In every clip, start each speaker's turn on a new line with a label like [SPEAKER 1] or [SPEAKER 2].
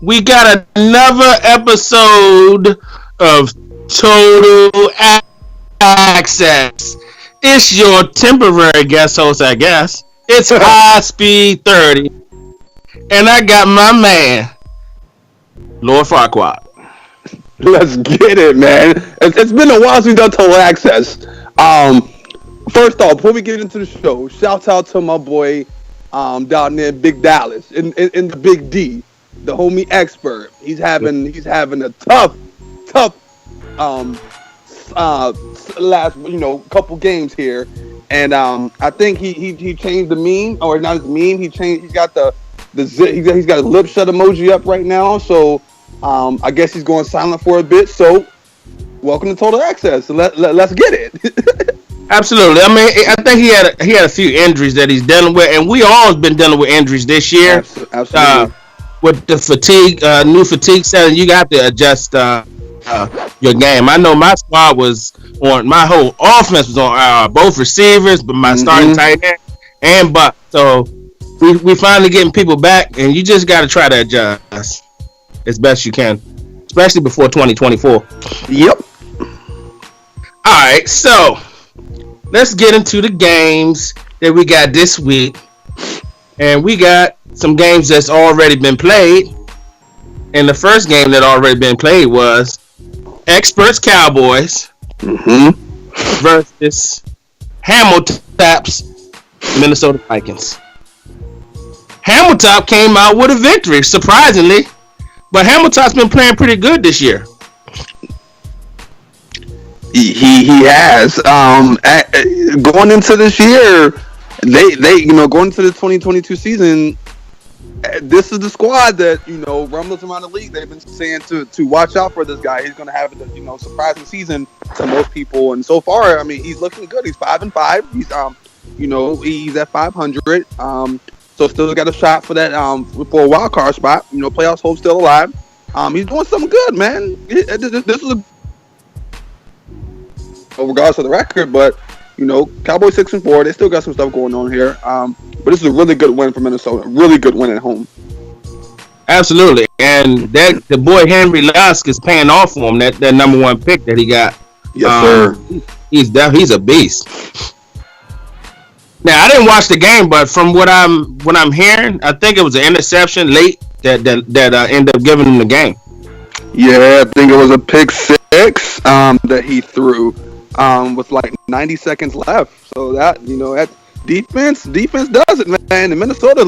[SPEAKER 1] we got another episode of Total Access. It's your temporary guest host, I guess. It's High Speed 30. And I got my man, Lord Farquaad.
[SPEAKER 2] Let's get it, man. It's been a while since we've done Total Access. First off, before we get into the show, shout out to my boy down there in Big Dallas, in the Big D, the homie expert. He's having a tough last couple games here, and I think he changed the meme, or not his meme. He's got the he's got a lip shut emoji up right now, so I guess he's going silent for a bit. So welcome to Total Access. Let's get it.
[SPEAKER 1] Absolutely. I mean, I think he had a few injuries that he's dealing with, and we all been dealing with injuries this year.
[SPEAKER 2] Absolutely.
[SPEAKER 1] With the fatigue, new fatigue setting, you got to adjust your game. I know my squad was on, my whole offense was on both receivers, but my starting tight end and Buck. So we finally getting people back, and you just got to try to adjust as best you can, especially before 2024.
[SPEAKER 2] Yep.
[SPEAKER 1] All right, so let's get into the games that we got this week. And we got some games that's already been played. And the first game that already been played was Experts Cowboys versus Hamiltop's Minnesota Vikings. Hamiltop came out with a victory, surprisingly. But Hamiltop's been playing pretty good this year.
[SPEAKER 2] He has. Going into this year, they going into the 2022 season, this is the squad that rumbles around the league. They've been saying to watch out for this guy. He's going to have a surprising season to most people. And so far, I mean, he's looking good. He's 5-5. He's he's at 500. So still got a shot for that for a wild card spot. Playoffs hope still alive. He's doing something good, man. This is regardless of the record, but Cowboys 6-4. They still got some stuff going on here. But this is a really good win for Minnesota. Really good win at home.
[SPEAKER 1] Absolutely, and that the boy Henry Lusk is paying off for him. That number one pick that he got.
[SPEAKER 2] Yes, sir.
[SPEAKER 1] He's a beast. Now I didn't watch the game, but from what I'm hearing, I think it was an interception late that ended up giving him the game.
[SPEAKER 2] Yeah, I think it was a pick six that he threw with like 90 seconds left. So that that defense does it, man. In Minnesota,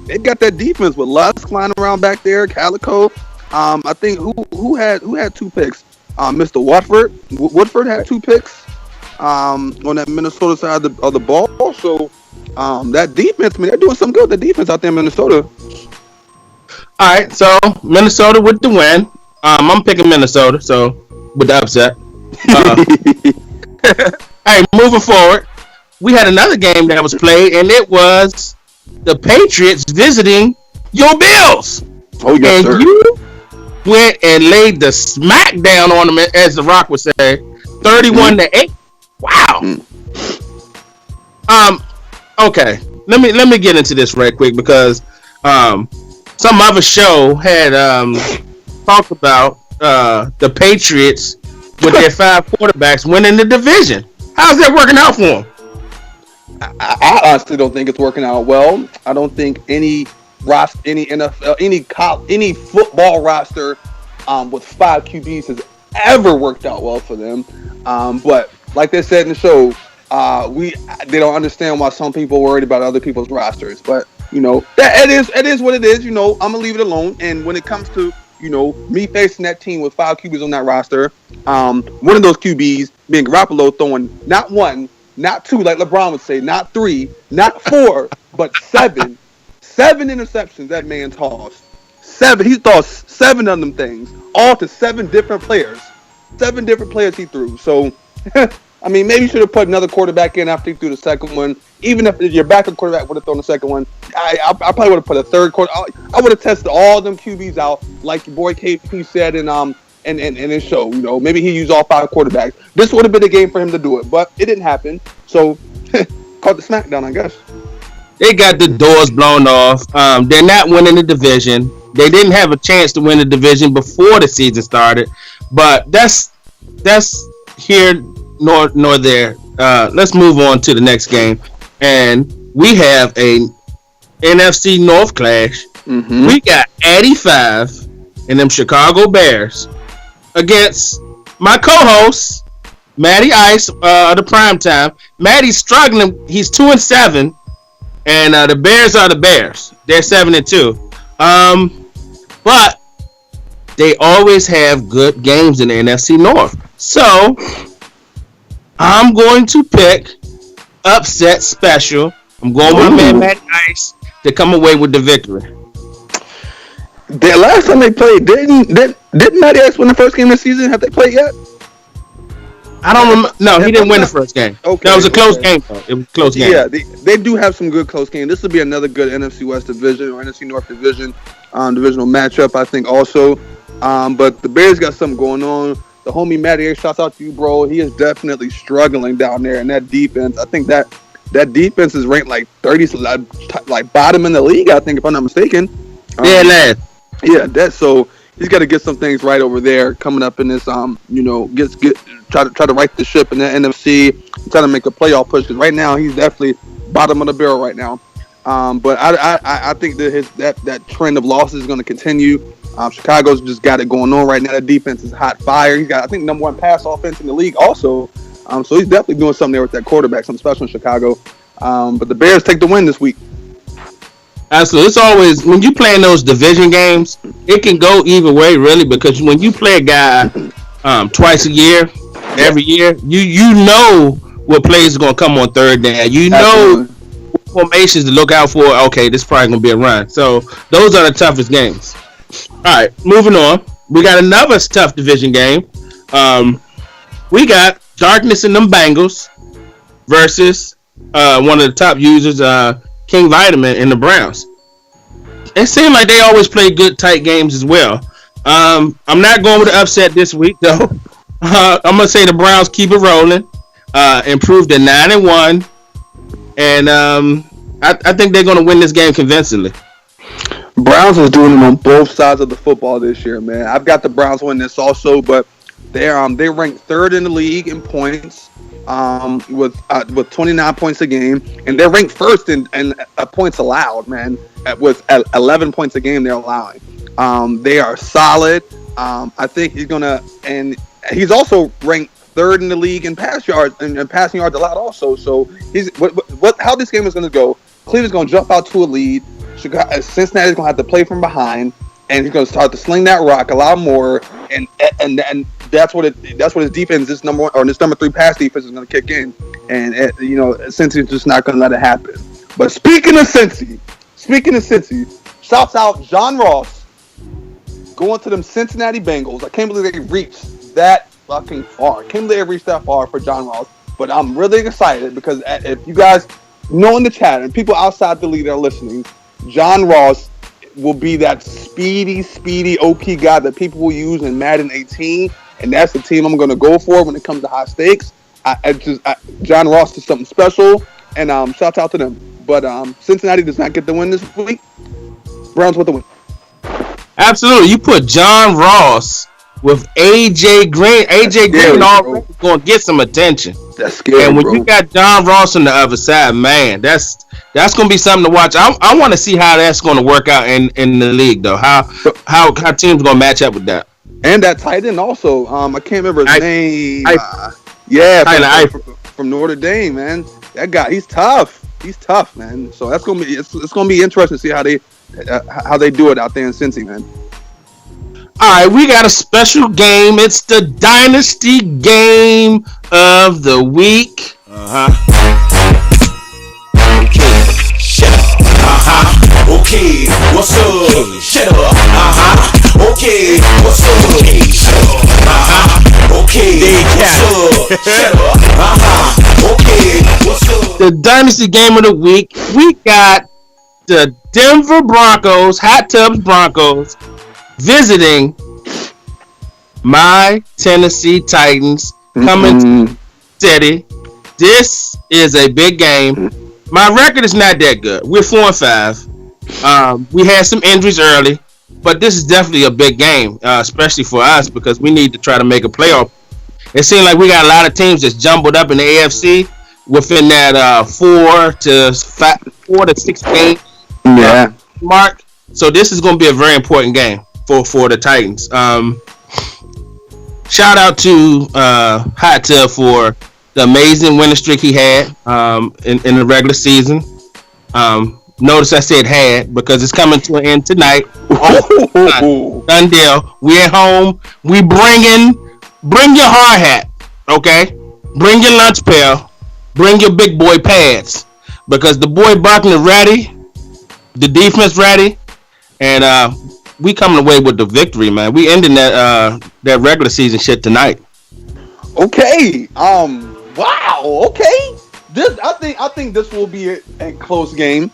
[SPEAKER 2] they got that defense with Lusk flying around back there, Calico. I think who had two picks? Mr. Woodford had two picks on that Minnesota side of the ball. So that defense, man, they're doing some good. The defense out there in Minnesota.
[SPEAKER 1] All right, so Minnesota with the win. I'm picking Minnesota, so with the upset. All right, moving forward, we had another game that was played, and it was the Patriots visiting your Bills.
[SPEAKER 2] Oh, yes,
[SPEAKER 1] and
[SPEAKER 2] sir.
[SPEAKER 1] You went and laid the smackdown on them, as The Rock would say, 31-8. Wow. Okay, let me get into this right quick because some other show had talked about the Patriots with their 5 quarterbacks winning the division. How's that working out for them?
[SPEAKER 2] I honestly don't think it's working out well. I don't think any NFL, any football roster with 5 QBs has ever worked out well for them. But like they said in the show, they don't understand why some people are worried about other people's rosters. But it is what it is. I'm gonna leave it alone. And when it comes to me facing that team with 5 QBs on that roster, one of those QBs being Garoppolo throwing not 1, not 2, like LeBron would say, not 3, not 4, but 7 interceptions that man tossed. 7, he tossed 7 of them things, all to 7 different players. 7 different players he threw. So, I mean, maybe you should have put another quarterback in after he threw the second one. Even if your backup quarterback would have thrown the second one, I probably would have put a third quarter. I would have tested all them QBs out, like your boy KP said in his show. Maybe he used all 5 quarterbacks. This would have been a game for him to do it, but it didn't happen. So, caught the smackdown, I guess.
[SPEAKER 1] They got the doors blown off. They're not winning the division. They didn't have a chance to win the division before the season started, but that's here nor there. Let's move on to the next game, and we have a NFC North clash.
[SPEAKER 2] Mm-hmm.
[SPEAKER 1] We got 85 and them Chicago Bears against my co-host Matty Ice of the Primetime. Matty's struggling. He's 2-7, and the Bears are the Bears. They're 7-2. But they always have good games in the NFC North. So I'm going to pick upset special. I'm going with my man Matty Ice to come away with the victory.
[SPEAKER 2] The last time they played, didn't Matty Ice win the first game of the season? Have they played yet?
[SPEAKER 1] I don't remember. No, he didn't win the first game.
[SPEAKER 2] Okay,
[SPEAKER 1] that was a close game, though. It was a close game.
[SPEAKER 2] Yeah, they do have some good close games. This will be another good NFC West division or NFC North division, divisional matchup, I think, also. But the Bears got something going on. The homie Matty, shouts out to you, bro. He is definitely struggling down there in that defense. I think that defense is ranked like 30th, like bottom in the league, I think, if I'm not mistaken.
[SPEAKER 1] Lad.
[SPEAKER 2] Yeah, that's so. He's got to get some things right over there coming up in this, try to right the ship in the NFC, try to make a playoff push. Because right now he's definitely bottom of the barrel right now. But I think that that trend of losses is going to continue. Chicago's just got it going on right now. The defense is hot fire. He's got, I think, number one pass offense in the league also. So he's definitely doing something there with that quarterback, something special in Chicago. But the Bears take the win this week.
[SPEAKER 1] Absolutely. It's always, when you play in those division games, it can go either way, really, because when you play a guy twice a year, every year, you know what plays are going to come on third down. You know what formations to look out for. Okay, this is probably going to be a run. So those are the toughest games. All right, moving on. We got another tough division game. We got Darkness and them Bengals versus one of the top users, King Vitamin and the Browns. It seemed like they always play good, tight games as well. I'm not going with the upset this week, though. I'm going to say the Browns keep it rolling, improve to 9-1, and I think they're going to win this game convincingly.
[SPEAKER 2] Browns is doing it on both sides of the football this year, man. I've got the Browns win this also, but they ranked third in the league in points. With 29 points a game, and they're ranked first in points allowed, man. With 11 points a game they're allowing. They are solid. I think and he's also ranked third in the league in pass yards and passing yards allowed also. So how this game is going to go? Cleveland's going to jump out to a lead. Cincinnati's going to have to play from behind, and he's going to start to sling that rock a lot more, and that's what his defense, this number one or this number 3 pass defense is going to kick in, and Cincy's just not going to let it happen. But speaking of Cincy, shouts out John Ross going to them Cincinnati Bengals. I can't believe they reached that fucking far. I can't believe they reached that far for John Ross. But I'm really excited because if you guys know in the chat and people outside the league that are listening, John Ross will be that speedy OP guy that people will use in Madden 18, and that's the team I'm going to go for when it comes to high stakes. John Ross is something special, and shout out to them. But Cincinnati does not get the win this week. Browns with the win.
[SPEAKER 1] Absolutely. You put John Ross with AJ Green. AJ Green already going to get some attention.
[SPEAKER 2] That's scary,
[SPEAKER 1] and when
[SPEAKER 2] bro.
[SPEAKER 1] you got John Ross on the other side, man, that's going to be something to watch. I want to see how that's going to work out in the league, though. How teams going to match up with that.
[SPEAKER 2] And that tight end also. I can't remember his name. From Notre Dame, man. That guy, he's tough. He's tough, man. So that's gonna be it's gonna be interesting to see how they do it out there in Cincy, man.
[SPEAKER 1] All right, we got a special game. It's the Dynasty Game of the Week.
[SPEAKER 3] Okay, shut up. Okay, what's up? Shut up. Okay, what's up? Shut up. Okay, what's up? Shut up. Okay, what's up?
[SPEAKER 1] The Dynasty Game of the Week. We got the Denver Broncos, Hot Tubs Broncos, visiting my Tennessee Titans coming to City. This is a big game. My record is not that good. We're 4-5. We had some injuries early. but this is definitely a big game, especially for us because we need to try to make a playoff. It seems like we got a lot of teams that's jumbled up in the AFC within that 4 to 6 game mark. So this is going to be a very important game for the Titans. Shout out to Hot Tub for the amazing winning streak he had in the regular season. Notice I said had because it's coming to an end tonight. Done deal. We at home. We bring your hard hat, okay? Bring your lunch pail. Bring your big boy pads because the boy Buckner ready, the defense ready, and we coming away with the victory, man. We ending that regular season shit tonight.
[SPEAKER 2] Okay. Wow. Okay. I think this will be a close game.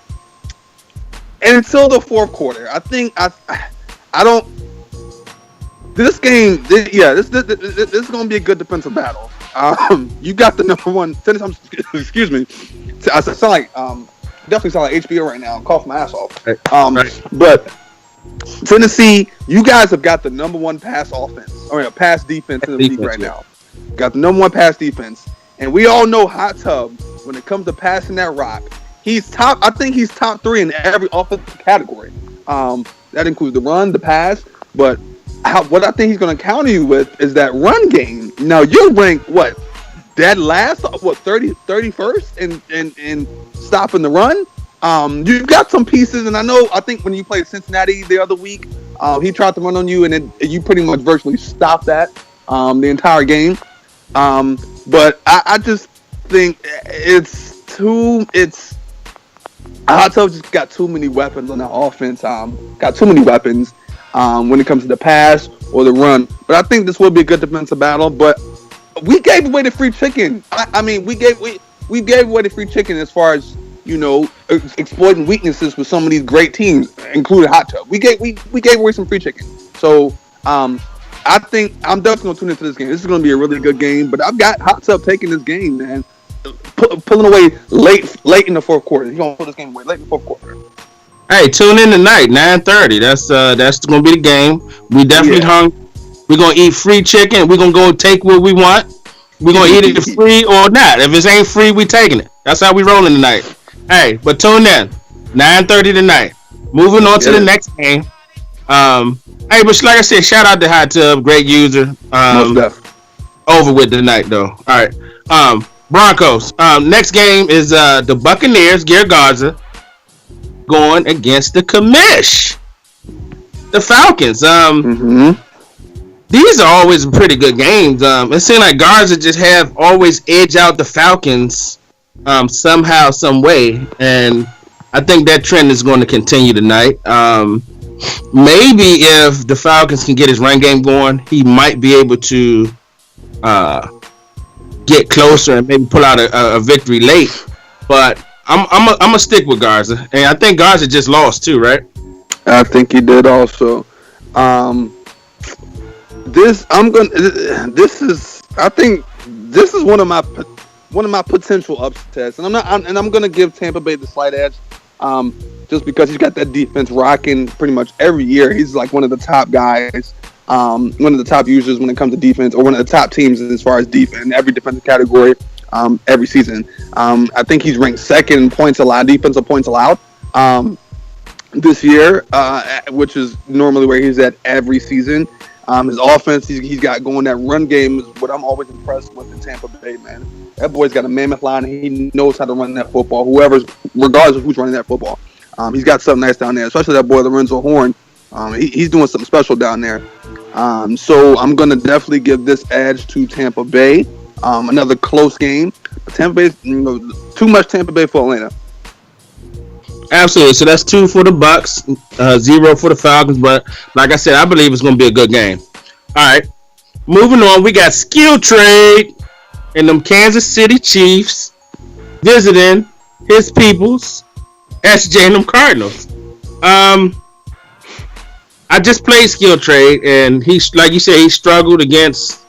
[SPEAKER 2] And until the fourth quarter, I think I don't. This game, this is going to be a good defensive battle. You got the number one. Excuse me. I sound like definitely sound like HBO right now. I'm coughing my ass off.
[SPEAKER 1] Right.
[SPEAKER 2] But Tennessee, you guys have got the number one pass defense in the league right now. Got the number one pass defense, and we all know Hot Tub when it comes to passing that rock. He's top. I think he's top 3 in every offensive category. That includes the run, the pass. But what I think he's going to counter you with is that run game. Now you're ranked what? Dead last? What 31st in stopping the run? You've got some pieces, and I think when you played Cincinnati the other week, he tried to run on you, and you pretty much virtually stopped that the entire game. But I just think Hot Tub just got too many weapons on that offense. Got too many weapons when it comes to the pass or the run. But I think this will be a good defensive battle. But we gave away the free chicken. I mean, we gave away the free chicken as far as exploiting weaknesses with some of these great teams, including Hot Tub. We gave away some free chicken. So I think I'm definitely going to tune into this game. This is going to be a really good game. But I've got Hot Tub taking this game, man. Pulling away late in the fourth quarter. He's gonna pull this game away late in the fourth quarter.
[SPEAKER 1] Hey, tune in tonight, 9:30. That's gonna be the game. We definitely hungry. We're gonna eat free chicken. We're gonna go take what we want. We're gonna eat it free or not. If it ain't free, we taking it. That's how we rolling tonight. Hey, but tune in, 9:30 tonight. Moving on to the next game. Hey, but like I said, shout out to Hot Tub, great user.
[SPEAKER 2] Most definitely.
[SPEAKER 1] Over with tonight though. All right. Broncos. Next game is the Buccaneers, Gary Garza, going against the Commish, the Falcons. These are always pretty good games. It seems like Garza just have always edge out the Falcons somehow, some way, and I think that trend is going to continue tonight. Maybe if the Falcons can get his run game going, he might be able to get closer and maybe pull out a victory late. But I'm gonna stick with Garza, and I think Garza just lost too, right?
[SPEAKER 2] I think he did also. I think this is one of my potential upsets, and I'm gonna give Tampa Bay the slight edge, just because he's got that defense rocking pretty much every year. He's like one of the top guys, one of the top users when it comes to defense, or one of the top teams as far as defense in every defensive category every season. I think he's ranked second in points allowed, defensive points allowed this year, which is normally where he's at every season. His offense, he's got going. That run game is what I'm always impressed with in Tampa Bay, man. That boy's got a mammoth line. He knows how to run that football. Regardless of who's running that football, he's got something nice down there. Especially that boy Lorenzo Horn. He's doing something special down there. So I'm gonna definitely give this edge to Tampa Bay. Another close game. Tampa Bay, too much Tampa Bay for Atlanta.
[SPEAKER 1] Absolutely. So that's 2 for the Bucks, 0 for the Falcons. But like I said, I believe it's going to be a good game. All right. Moving on, we got Skill Trade and them Kansas City Chiefs visiting his peoples, SJ and them Cardinals. I just played Skill Trade, and like you said, he struggled against.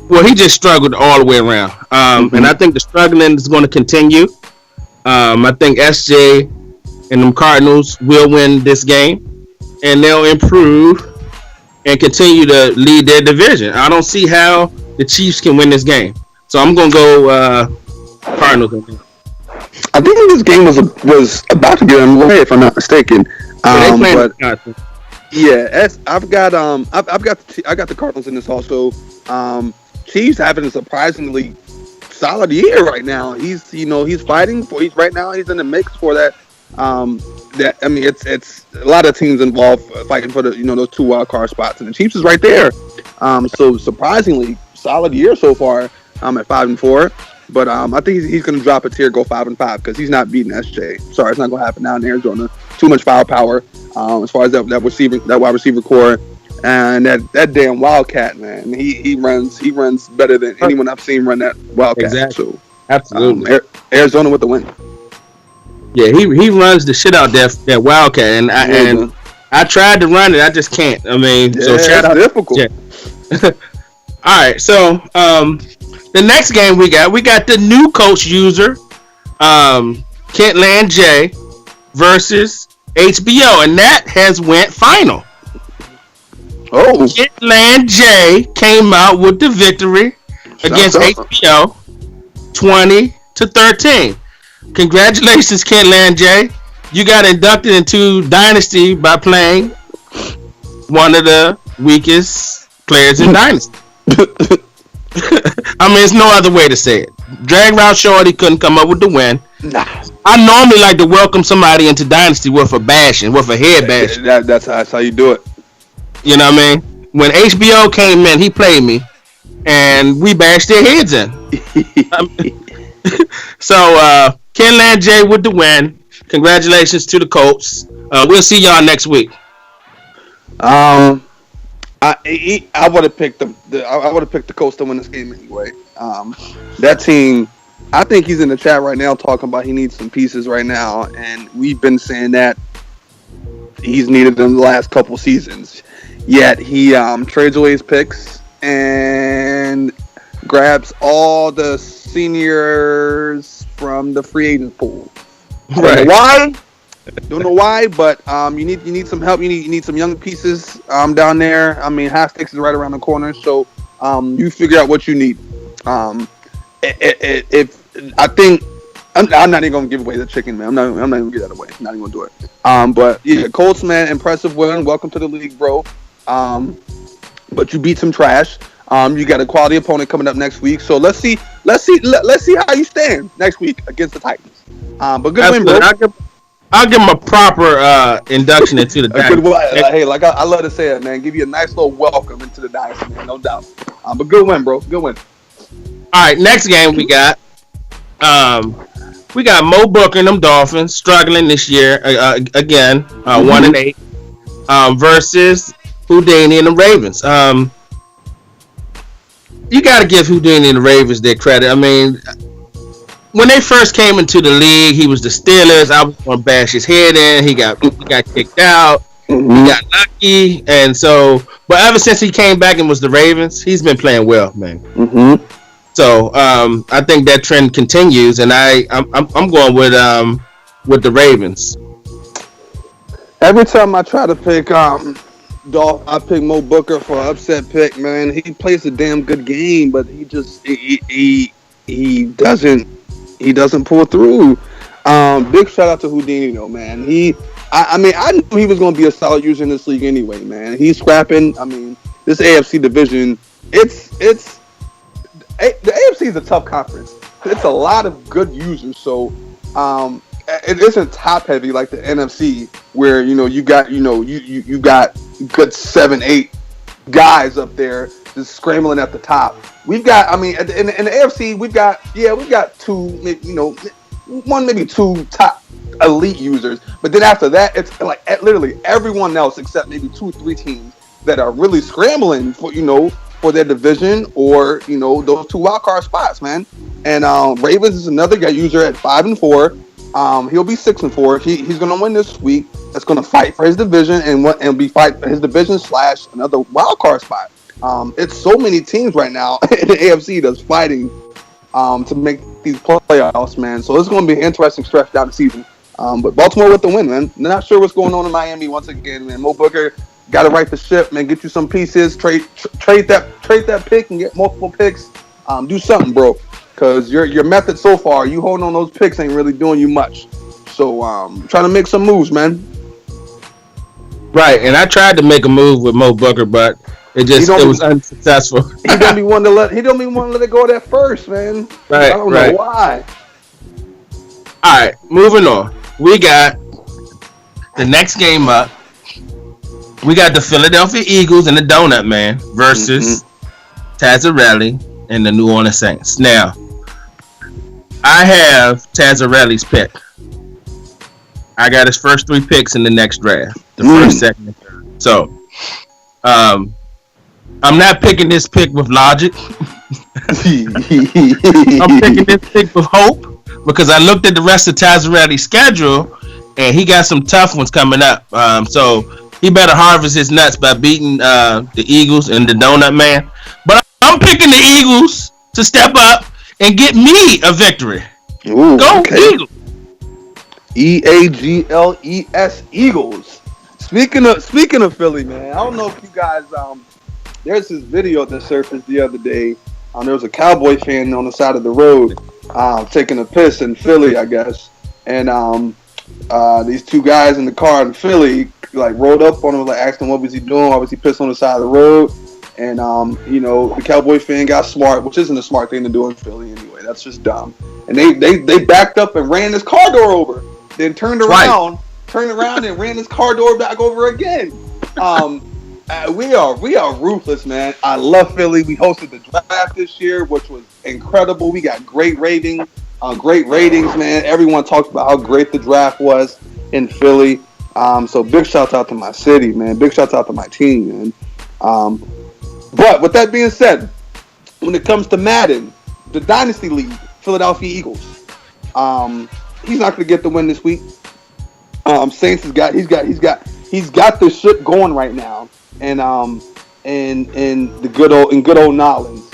[SPEAKER 1] Well, he just struggled all the way around. And I think the struggling is going to continue. I think SJ and them Cardinals will win this game. and they'll improve and continue to lead their division. I don't see how the Chiefs can win this game. So I'm gonna go Cardinals.
[SPEAKER 2] I think this game was about to get underway, if I'm not mistaken. I've got the Cardinals in this also. Chiefs having a surprisingly solid year right now. He's fighting for. He's in the mix for that. It's a lot of teams involved fighting for the those 2 wild card spots, and the Chiefs is right there. So surprisingly solid year so far. At 5-4, but I think he's going to drop a tier, go 5-5 because he's not beating SJ. Sorry, it's not going to happen now in Arizona. Too much firepower as far as that wide receiver core, and that damn Wildcat, man. He runs better than anyone I've seen run that Wildcat.
[SPEAKER 1] Exactly.
[SPEAKER 2] So
[SPEAKER 1] Absolutely.
[SPEAKER 2] Arizona with the win.
[SPEAKER 1] Yeah, he runs the shit out that Wildcat, and I tried to run it, I just can't. So shout out.
[SPEAKER 2] Difficult.
[SPEAKER 1] Yeah. All right, so the next game we got the new coach user, Kentland J versus HBO, and that has went final.
[SPEAKER 2] Oh,
[SPEAKER 1] Kentland J came out with the victory against HBO, 20-13. Congratulations, Kentland J. You got inducted into Dynasty by playing one of the weakest players in Dynasty. It's no other way to say it. Drag Route Shorty couldn't come up with the win.
[SPEAKER 2] Nah.
[SPEAKER 1] I normally like to welcome somebody into Dynasty with a head bashing.
[SPEAKER 2] That's how you do it.
[SPEAKER 1] You know what I mean? When HBO came in, he played me, and we bashed their heads in. So, Kentland J with the win. Congratulations to the Colts. We'll see y'all next week.
[SPEAKER 2] I would have picked the Colts to win this game anyway. That team, I think he's in the chat right now talking about he needs some pieces right now, and we've been saying that he's needed them the last couple seasons. Yet he trades away his picks and grabs all the seniors from the free agent pool.
[SPEAKER 1] Right?
[SPEAKER 2] Why? Don't know why, but you need some help. You need some young pieces down there. Half-Sticks is right around the corner, so you figure out what you need. If I think I'm not even gonna give away the chicken, man. I'm not even gonna give that away. I'm not even gonna do it. But yeah, Colts, man, impressive win. Welcome to the league, bro. But you beat some trash. You got a quality opponent coming up next week, so let's see how you stand next week against the Titans. But good win, bro.
[SPEAKER 1] I'll give him a proper induction into the Dynasty.
[SPEAKER 2] Hey, like I love to say it, man. Give you a nice little welcome into the Dynasty, man. No doubt. But good win, bro. Good win.
[SPEAKER 1] All right, next game we got Mo Booker and them Dolphins struggling this year again, 1-8, versus Houdini and the Ravens. You got to give Houdini and the Ravens their credit. When they first came into the league, he was the Steelers. I was going to bash his head in. He got kicked out. He got lucky, and so. But ever since he came back and was the Ravens, he's been playing well, man.
[SPEAKER 2] Mm-hmm.
[SPEAKER 1] So I think that trend continues, and I'm going with the Ravens.
[SPEAKER 2] Every time I try to pick I pick Mo Booker for an upset pick, man. He plays a damn good game, but he just he doesn't pull through. Big shout out to Houdini though, man. I knew he was going to be a solid user in this league anyway, man. He's scrapping. This AFC division, the AFC is a tough conference. It's a lot of good users, so it isn't top heavy like the NFC, where you got good 7-8 guys up there just scrambling at the top. We've got, in the AFC, we've got two, one maybe two top elite users, but then after that, it's like literally everyone else except maybe 2-3 teams that are really scrambling for their division or those 2 wild card spots, man. And Ravens is another guy user at 5-4. He'll be 6-4. He's gonna win this week. That's gonna fight for his division and be fight for his division / another wild card spot. It's so many teams right now in the AFC that's fighting to make these playoffs, man. So it's gonna be an interesting stretch down the season. But Baltimore with the win, man. Not sure what's going on in Miami once again, man. Mo Booker got to right the ship, man. Get you some pieces, trade that pick and get multiple picks. Do something, bro, because your method so far, you holding on those picks ain't really doing you much. So trying to make some moves, man.
[SPEAKER 1] Right, and I tried to make a move with Mo Booker, but it was unsuccessful.
[SPEAKER 2] He don't be wanting to let it go that first, man.
[SPEAKER 1] Right,
[SPEAKER 2] I don't know why.
[SPEAKER 1] All right, moving on. We got the next game up. We got the Philadelphia Eagles and the Donut Man versus Tazzarelli and the New Orleans Saints. Now, I have Tazzarelli's pick. I got his first 3 picks in the next draft. The first, second, and third. So, I'm not picking this pick with logic. I'm picking this pick with hope because I looked at the rest of Tazzarelli's schedule and he got some tough ones coming up. So he better harvest his nuts by beating the Eagles and the Donut Man. But I'm picking the Eagles to step up and get me a victory.
[SPEAKER 2] Ooh,
[SPEAKER 1] Go Eagles!
[SPEAKER 2] EAGLES Eagles. Speaking of Philly, man, I don't know if you guys there's this video that surfaced the other day. There was a Cowboy fan on the side of the road taking a piss in Philly, I guess, and these 2 guys in the car in Philly like rolled up on him, like asked him what was he doing, why was he pissing on the side of the road, and the Cowboy fan got smart, which isn't a smart thing to do in Philly anyway. That's just dumb. And they backed up and ran his car door over. Then turned around and ran his car door back over again. We are ruthless, man. I love Philly. We hosted the draft this year, which was incredible. We got great ratings, man. Everyone talked about how great the draft was in Philly. So big shouts out to my city, man. Big shouts out to my team, man. But with that being said, when it comes to Madden, the Dynasty League, Philadelphia Eagles. He's not going to get the win this week. Saints he's got the ship going right now, and in good old Nolans.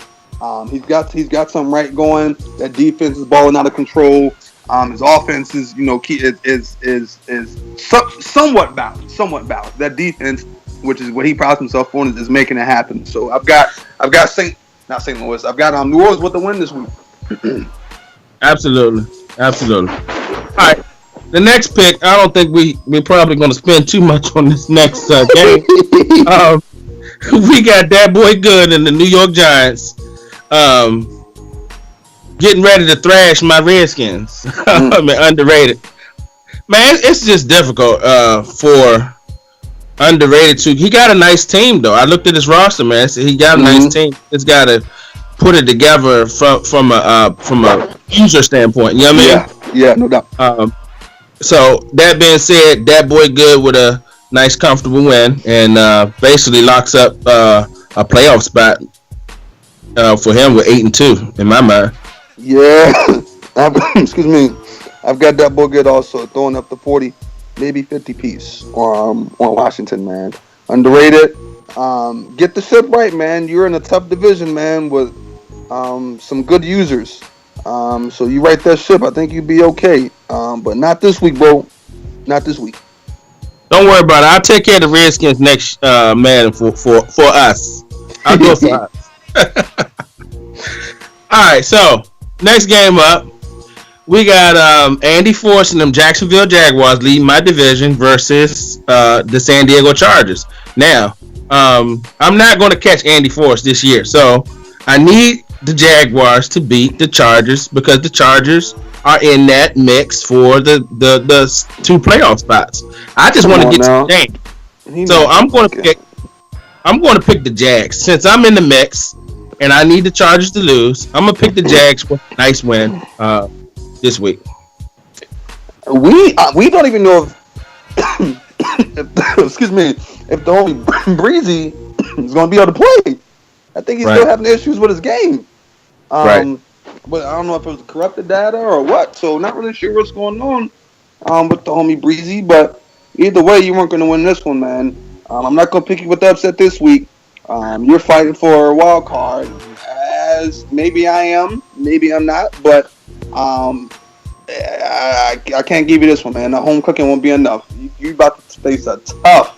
[SPEAKER 2] He's got something right going. That defense is balling out of control. His offense is somewhat balanced. That defense, which is what he prides himself on, is making it happen. So I've got St. Louis. I've got New Orleans with the win this week. Absolutely.
[SPEAKER 1] All right, the next pick. I don't think we're probably going to spend too much on this next game. We got that boy Good and the New York Giants getting ready to thrash my Redskins. I mean, underrated. Man, it's just difficult for underrated to. He got a nice team though. I looked at his roster, man. So he got a nice team. It's got to put it together from a user standpoint. You know what I mean?
[SPEAKER 2] Yeah, no doubt.
[SPEAKER 1] So that being said, that boy Good with a nice, comfortable win, and basically locks up a playoff spot for him with 8-2 in my mind.
[SPEAKER 2] Yeah, excuse me. I've got that boy Good also throwing up the 40, maybe 50 piece on Washington, man. Underrated. Get the ship right, man. You're in a tough division, man, with some good users. So you right that ship. I think you'd be okay. But not this week, bro. Not this week.
[SPEAKER 1] Don't worry about it. I'll take care of the Redskins next, man, for us. I'll do it for us. All right, so next game up, we got Andy Force and them Jacksonville Jaguars leading my division versus the San Diego Chargers. Now, I'm not going to catch Andy Force this year, so I need the Jaguars to beat the Chargers because the Chargers are in that mix for the 2 playoff spots. I just want to get to the game, so I'm going to pick the Jags since I'm in the mix and I need the Chargers to lose. I'm gonna pick the Jags for a nice win this week.
[SPEAKER 2] We don't even know if excuse me, if the homie Breezy is going to be able to play. I think he's still having issues with his game. But I don't know if it was corrupted data or what. So not really sure what's going on with the homie Breezy. But either way, you weren't going to win this one, man. I'm not going to pick you with the upset this week. You're fighting for a wild card, as maybe I am, maybe I'm not. But I can't give you this one, man. The home cooking won't be enough. You about to face a tough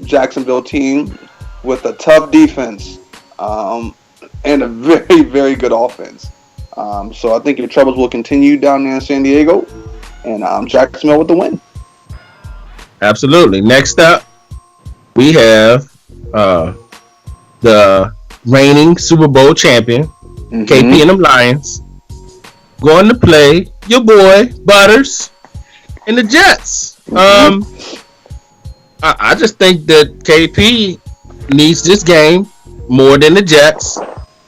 [SPEAKER 2] Jacksonville team with a tough defense and a very, very good offense. So I think your troubles will continue down there in San Diego, and Jacksonville with the win.
[SPEAKER 1] Absolutely. Next up, we have the reigning Super Bowl champion, KP and the Lions, going to play your boy Butters and the Jets. I just think that KP needs this game more than the Jets.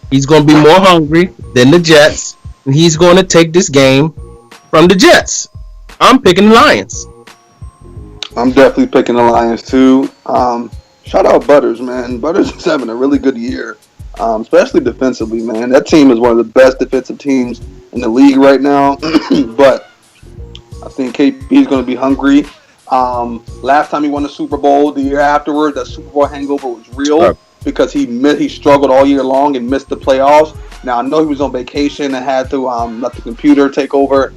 [SPEAKER 1] He's going to be more hungry than the Jets, and he's going to take this game from the Jets. I'm picking the Lions.
[SPEAKER 2] I'm definitely picking the Lions too. Shout out Butters, man. Butters is having a really good year, especially defensively, man. That team is one of the best defensive teams in the league right now. But I think KP is going to be hungry. Last time he won the Super Bowl, the year afterwards, that Super Bowl hangover was real because he struggled all year long and missed the playoffs. Now I know he was on vacation and had to let the computer take over.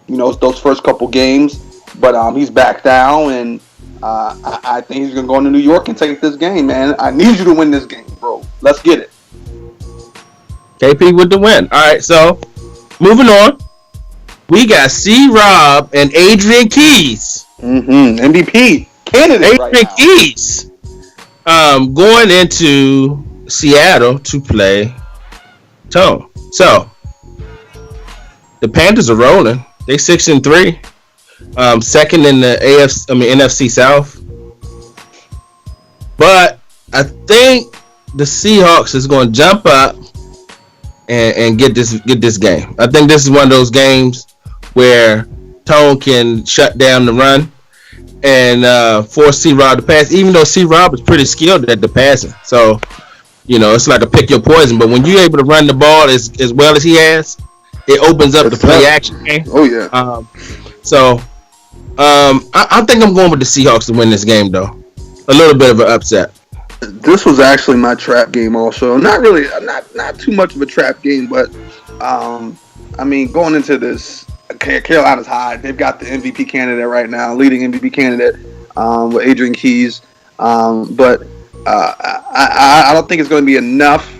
[SPEAKER 2] Those first couple games, but he's back down, and I think he's gonna go into New York and take this game, man. I need you to win this game, bro. Let's get it.
[SPEAKER 1] KP with the win. All right, so moving on. We got C-Rob and Adrian Keys.
[SPEAKER 2] MVP candidate right now.
[SPEAKER 1] Adrian Keys going into Seattle to play Tone. So the Panthers are rolling. They 6-3. Second in the NFC South. But I think the Seahawks is going to jump up and get this game. I think this is one of those games where Tone can shut down the run and force C-Rob to pass, even though C-Rob is pretty skilled at the passing. So, it's like a pick your poison. But when you're able to run the ball as well as he has, it opens up the play action game.
[SPEAKER 2] Oh, yeah.
[SPEAKER 1] I think I'm going with the Seahawks to win this game, though. A little bit of an upset.
[SPEAKER 2] This was actually my trap game also. Not really, not too much of a trap game, but, going into this, Carolina's high. They've got the MVP candidate right now, leading MVP candidate with Adrian Keys. But I don't think it's going to be enough.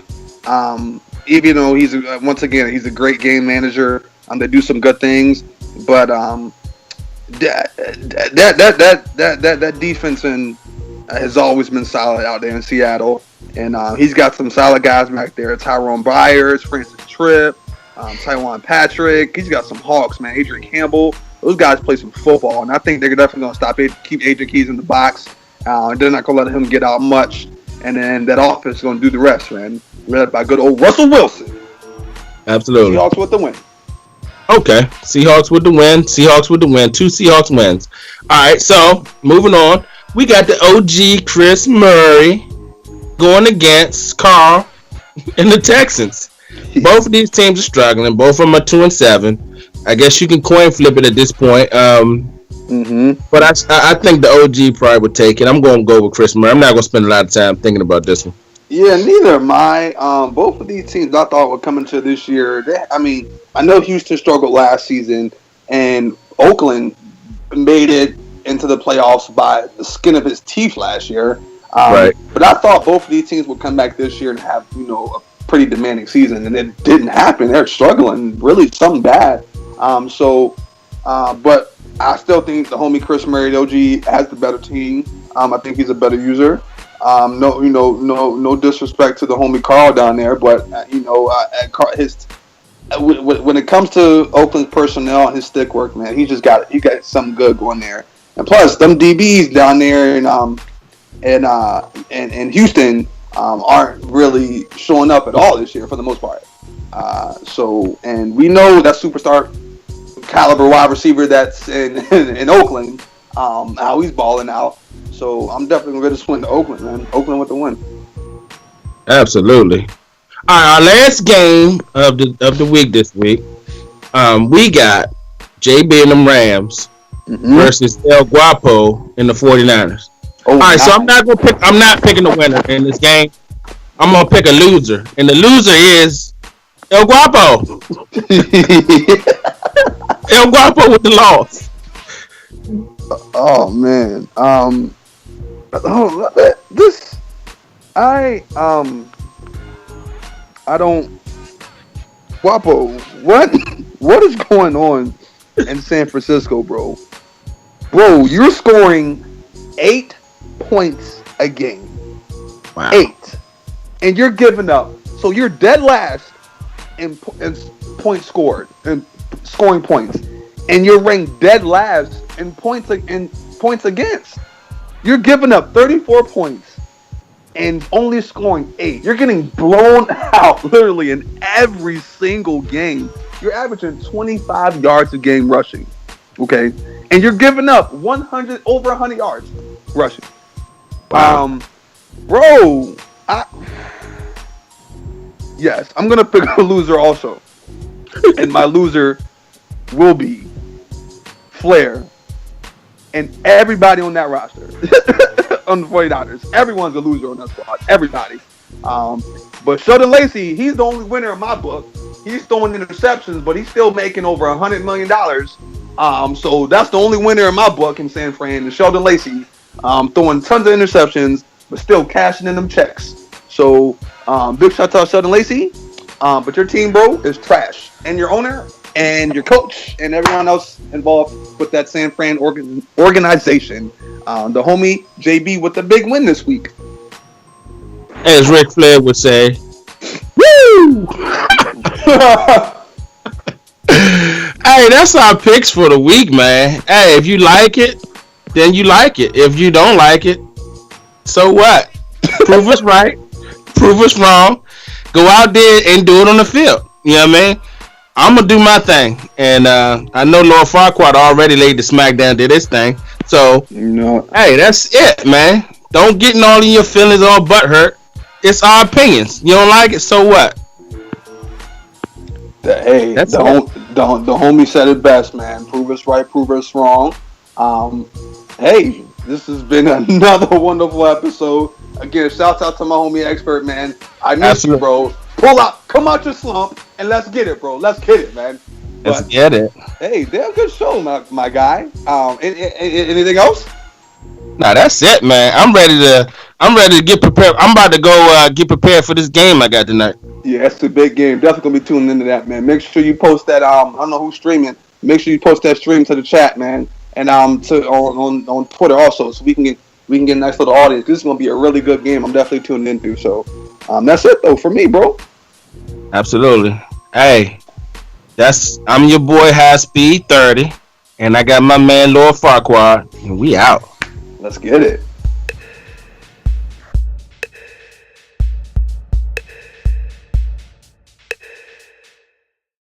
[SPEAKER 2] Even though he's a great game manager. They do some good things, but that defense has always been solid out there in Seattle, and he's got some solid guys back there. Tyrone Byers, Francis Tripp, Tywan Patrick. He's got some Hawks, man. Adrian Campbell. Those guys play some football, and I think they're definitely going to keep Adrian Keys in the box. They're not going to let him get out much, and then that offense is going to do the rest, man. Led by good old Russell Wilson.
[SPEAKER 1] Absolutely.
[SPEAKER 2] Seahawks with the win.
[SPEAKER 1] Okay. Seahawks with the win. Seahawks with the win. 2 Seahawks wins. All right, so moving on. We got the OG Chris Murray going against Carl and the Texans. Both of these teams are struggling. Both of them are 2-7. I guess you can coin flip it at this point. But I think the OG probably would take it. I'm going to go with Chris Murray. I'm not going to spend a lot of time thinking about this one.
[SPEAKER 2] Yeah, neither am I. Both of these teams I thought would come into this year. I know Houston struggled last season, and Oakland made it into the playoffs by the skin of his teeth last year.
[SPEAKER 1] Right.
[SPEAKER 2] But I thought both of these teams would come back this year and have a pretty demanding season, and it didn't happen. They're struggling, really something bad. But I still think the homie Chris Murray, the OG, has the better team. I think he's a better user. No disrespect to the homie Carl down there, but when it comes to Oakland's personnel and his stick work, man, he got something good going there. And plus, them DBs down there in Houston aren't really showing up at all this year for the most part. And we know that superstar caliber wide receiver that's in Oakland, how he's balling out. So I'm definitely going to get this win to Oakland, man. Oakland with the win.
[SPEAKER 1] Absolutely. All right, our last game of the week this week, we got JB and the Rams versus El Guapo and the 49ers. All right, so I'm not picking the winner in this game. I'm gonna pick a loser, and the loser is El Guapo. El Guapo with the loss.
[SPEAKER 2] Oh man. This I don't. Guapo, what is going on in San Francisco, bro? Bro, you're scoring 8 points a game.
[SPEAKER 1] Wow.
[SPEAKER 2] 8. And you're giving up. So you're dead last in points scored and scoring points. And you're ranked dead last in points against. You're giving up 34 points and only scoring 8. You're getting blown out literally in every single game. You're averaging 25 yards a game rushing. Okay? And you're giving up over 100 yards rushing.
[SPEAKER 1] Wow.
[SPEAKER 2] Bro, yes, I'm gonna pick a loser also. And my loser will be Flair and everybody on that roster. On the 49ers. Everyone's a loser on that squad. Everybody. But Sheldon Lacy, he's the only winner in my book. He's throwing interceptions, but he's still making over $100 million. So that's the only winner in my book in San Fran is Sheldon Lacy. Throwing tons of interceptions, but still cashing in them checks. So big shout out to Sheldon Lacy. But your team, bro, is trash. And your owner and your coach and everyone else involved with that San Fran organization. The homie JB with the big win this week.
[SPEAKER 1] As Ric Flair would say, woo! Hey, that's our picks for the week, man. Hey, if you like it, then you like it. If you don't like it, so what? Prove us right. Prove us wrong. Go out there and do it on the field. You know what I mean? I'm going to do my thing. And I know Lord Farquaad already laid the smackdown, did his thing. So, hey, that's it, man. Don't get in all of your feelings all butthurt. It's our opinions. You don't like it, so what?
[SPEAKER 2] The homie said it best, man. Prove us right, prove us wrong. Hey, this has been another wonderful episode. Again, shout out to my homie expert, man. I miss you, bro. Come out your slump, and let's get it, bro. Let's get it, man.
[SPEAKER 1] Let's get it.
[SPEAKER 2] Hey, damn good show, my guy. Anything else?
[SPEAKER 1] Nah, that's it, man. I'm ready to get prepared. I'm about to go get prepared for this game I got tonight.
[SPEAKER 2] Yeah, that's a big game. Definitely gonna be tuning into that, man. Make sure you post that. I don't know who's streaming. Make sure you post that stream to the chat, man, and on Twitter also, so we can get a nice little audience. This is gonna be a really good game. I'm definitely tuning into. So, that's it though for me, bro.
[SPEAKER 1] Absolutely. Hey, I'm your boy High Speed 30, and I got my man Lord Farquaad, and we out.
[SPEAKER 2] Let's get it.